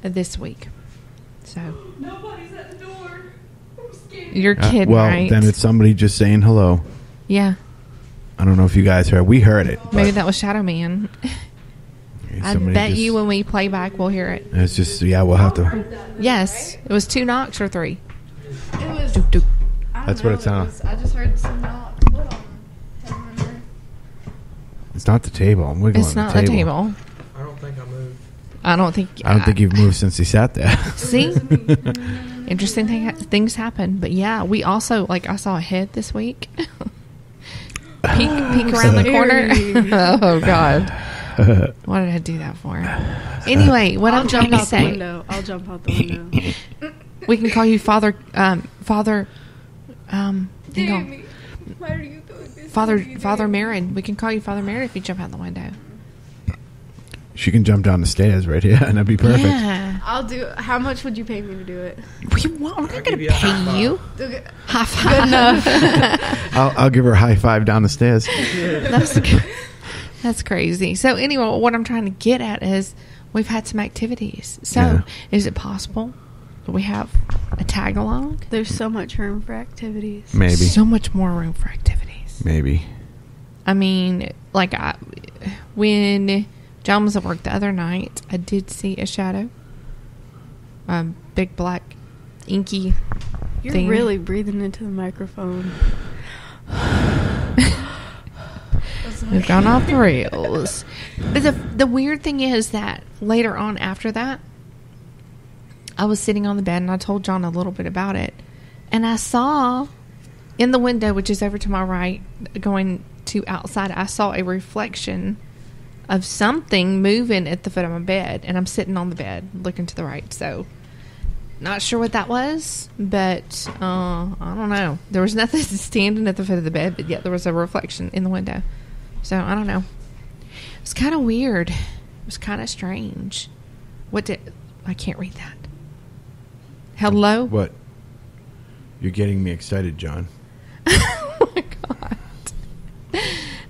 this week. So Nobody's at the door. I'm scared. you're kidding, Well, right? then it's somebody just saying hello. Yeah, I don't know if you guys heard. We heard it. maybe but that was Shadow Man. I somebody bet just- you when we play back, we'll hear it. It's just, yeah, we'll have to. Yes, it was 2 knocks or 3. It was. Doop, doop. I don't That's what know, it sounded. I just heard some knock. Hold on. I don't remember. It's not the table. I'm wiggling It's not the table. I don't think I moved. I don't think. I don't think you've moved since he sat there. See, interesting things happen. But yeah, we also I saw a head this week. peek around the corner. Oh God, what did I do that for? Anyway, what I'm trying to out the say, window. I'll jump out the window. we can call you Father. Father. Damn, why are you doing this? Father Marin. We can call you Father Marin if you jump out the window. She can jump down the stairs right here, and that'd be perfect. Yeah. I'll do. How much would you pay me to do it? We're not going to give you a high pay five. you. Okay. High five. I'll give her a high five down the stairs. That's crazy. So anyway, what I'm trying to get at is we've had some activities. So Yeah. is it possible that we have a tag along? There's so much room for activities. Maybe. So much more room for activities. Maybe. I mean, when John was at work the other night, I did see a shadow. A big black inky You're thing. really breathing into the microphone. We've gone off the rails. But the weird thing is that later on after that, I was sitting on the bed and I told John a little bit about it. And I saw in the window, which is over to my right, going to outside, I saw a reflection of something moving at the foot of my bed. And I'm sitting on the bed looking to the right. So, not sure what that was, but I don't know. There was nothing standing at the foot of the bed, but yet there was a reflection in the window. So, I don't know. It was kind of weird. It was kind of strange. I can't read that. Hello? What? You're getting me excited, John. Oh my God.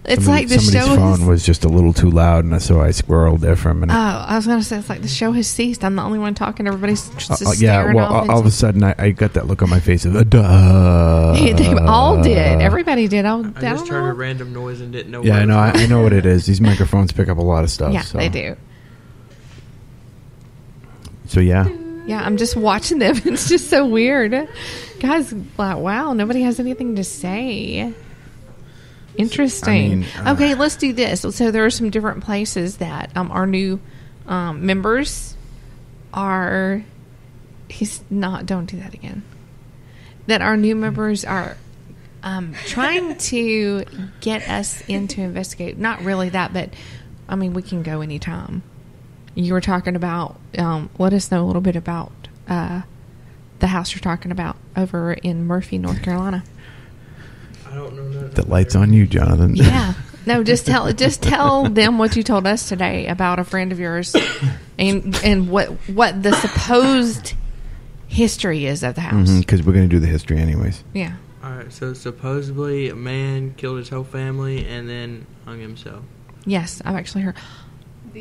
It's like the somebody's show phone was just a little too loud, and so I squirreled there for a minute. Oh, I was going to say, it's like the show has ceased. I'm the only one talking. Everybody's just Yeah, staring well, off. all of a sudden, I got that look on my face of, duh. They all did. Everybody did. I I just don't heard know. a random noise and didn't know. Yeah, where I it know. was I know what it is. These microphones pick up a lot of stuff. Yeah, so. they do. So, yeah. Yeah, I'm just watching them. It's just so weird. Guys, like, wow, nobody has anything to say. Interesting. I mean, okay, let's do this. So there are some different places that our new members are... Don't do that again. That our new members are trying to get us in to investigate. Not really that, but I mean, we can go anytime. You were talking about, let us know a little bit about the house you're talking about over in Murphy, North Carolina. I don't know nothing. The light's on you, Jonathan. Yeah. No, just tell them what you told us today about a friend of yours and what the supposed history is of the house. Because we're going to do the history anyways. Yeah. All right, so supposedly a man killed his whole family and then hung himself. Yes, I've actually heard.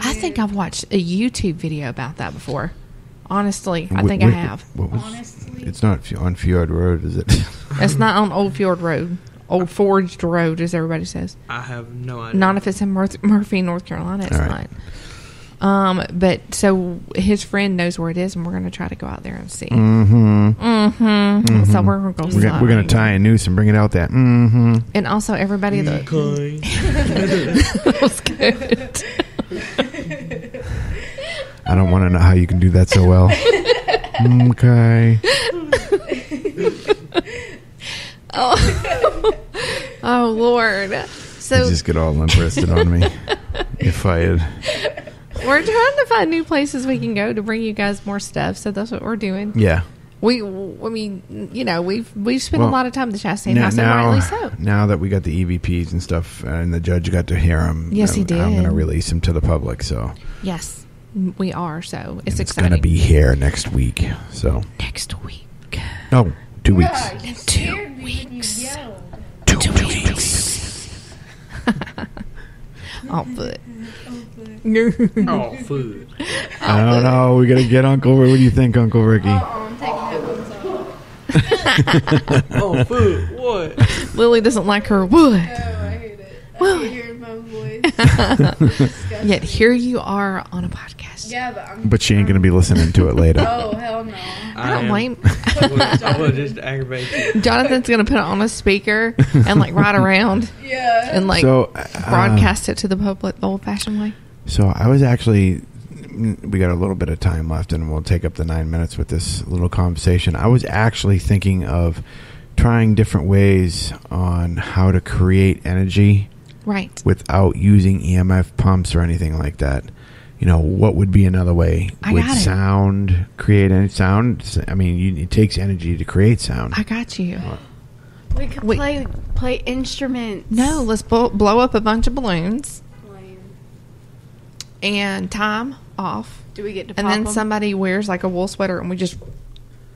I think I've watched a YouTube video about that before. Honestly, I think I have. Honestly, It's not on Fjord Road, is it? It's not on Old Fjord Road. Old Forged Road, as everybody says. I have no idea. Not if it's in Murphy, North Carolina. It's All right. not. But so his friend knows where it is, and we're going to try to go out there and see. Mm-hmm. So we're going to go. We're going to tie a noose and bring it out there. Mm-hmm. And also, everybody that was good. I don't want to know how you can do that so well. Okay. Oh Lord! You So just get all limp-wristed on me. You're fired. we're trying to find new places we can go to bring you guys more stuff. So that's what we're doing. Yeah. We've spent a Well, lot of time at the Chastain House, and rightly so. Now that we got the EVPs and stuff, and the judge got to hear them, Yes, he did. I'm going to release them to the public. So Yes, we are. So it's it's exciting. going to be here next week. So next week. no, 2 weeks. you 2 scared me when you weeks. yelled. 2 weeks. Oh, but Oh, food. I don't know. We got to get Uncle. What do you think, Uncle Ricky? I'm taking headphones off. Oh, food. What? Lily doesn't like her wood. Oh, I hate it. I hate hearing my voice. Yet here you are on a podcast. Yeah, but I'm. But she ain't going to be listening to it later. Oh hell no. I don't blame. I will just aggravate you. Jonathan's gonna put it on a speaker and like ride around Yeah. and like So, broadcast it to the public the old-fashioned way. So I was actually, we got a little bit of time left, and we'll take up the 9 minutes with this little conversation. I was actually thinking of trying different ways on how to create energy Right. without using EMF pumps or anything like that. You know, what would be another way? I Would got it. sound create any sound? I mean, it takes energy to create sound. I got you. We could Wait. play instruments. No, let's blow up a bunch of balloons Lame. and time off. Do we get to And pop then 'em? somebody wears like a wool sweater and we just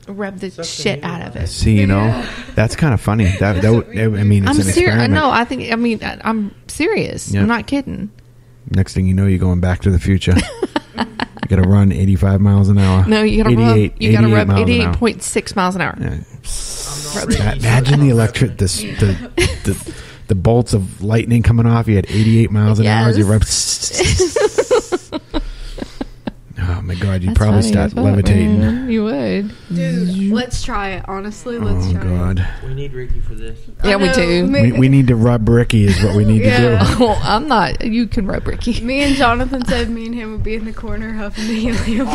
rub the Suck the shit heat out of it. See, you know, that's kind of funny. That would, I mean, it's I'm an serious. experiment. No, I'm serious. Yeah. I'm not kidding. Next thing you know, you're going back to the future. You got to run 85 miles an hour. No, you gotta rub. 88 You gotta rub miles an hour. 88.6 miles an hour. Yeah. I'm not ready. Imagine the electric, the bolts of lightning coming off. You had 88 miles an hour as you rub. Oh my God! You'd That's probably funny start as fuck, levitating. man. You would. Dude, let's try it. Honestly, let's Oh try it. God! We need Ricky for this. Yeah, we I know, do. We need to rub Ricky. Is what we need Yeah. to do. Oh, I'm not. You can rub Ricky. Me and Jonathan said me and him would be in the corner huffing the helium.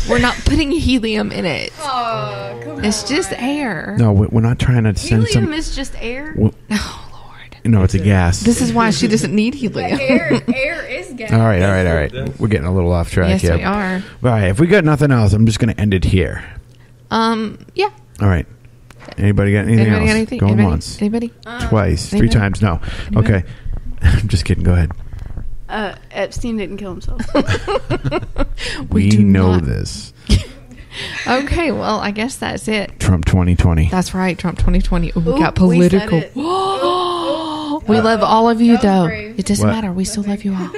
We're not putting helium in it. Oh, come It's on. just air. No, we're not trying to send Helium some. is just air. Well, Oh Lord. no, it's a gas. This is why she doesn't need But helium. air is gas. All right. We're getting a little off track Yes, here. we are. All right, if we got nothing else, I'm just going to end it here. Yeah. All right. Anybody got anything Anybody else? got anything? Going Anybody? once, Anybody? twice, anybody? 3 times. No. Anybody? Okay. I'm just kidding. Go ahead. Epstein didn't kill himself. We do know not. this. Okay, well, I guess that's it. Trump 2020. That's right, Trump 2020. Ooh, we Ooh, got we said political. it. We love all of you, That was though. brave. It doesn't What? matter. We still love you all.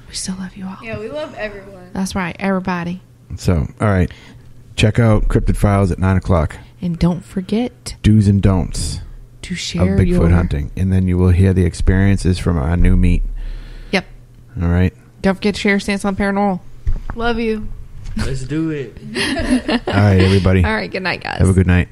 We still love you all. Yeah, we love everyone. That's right, everybody. So, all right. Check out Cryptid Files at 9 o'clock. And don't forget Do's and don'ts to of share Bigfoot your hunting. And then you will hear the experiences from our new meet. Yep. All right. Don't forget to share Stance on Paranormal. Love you. Let's do it. All right, everybody. All right, good night, guys. Have a good night.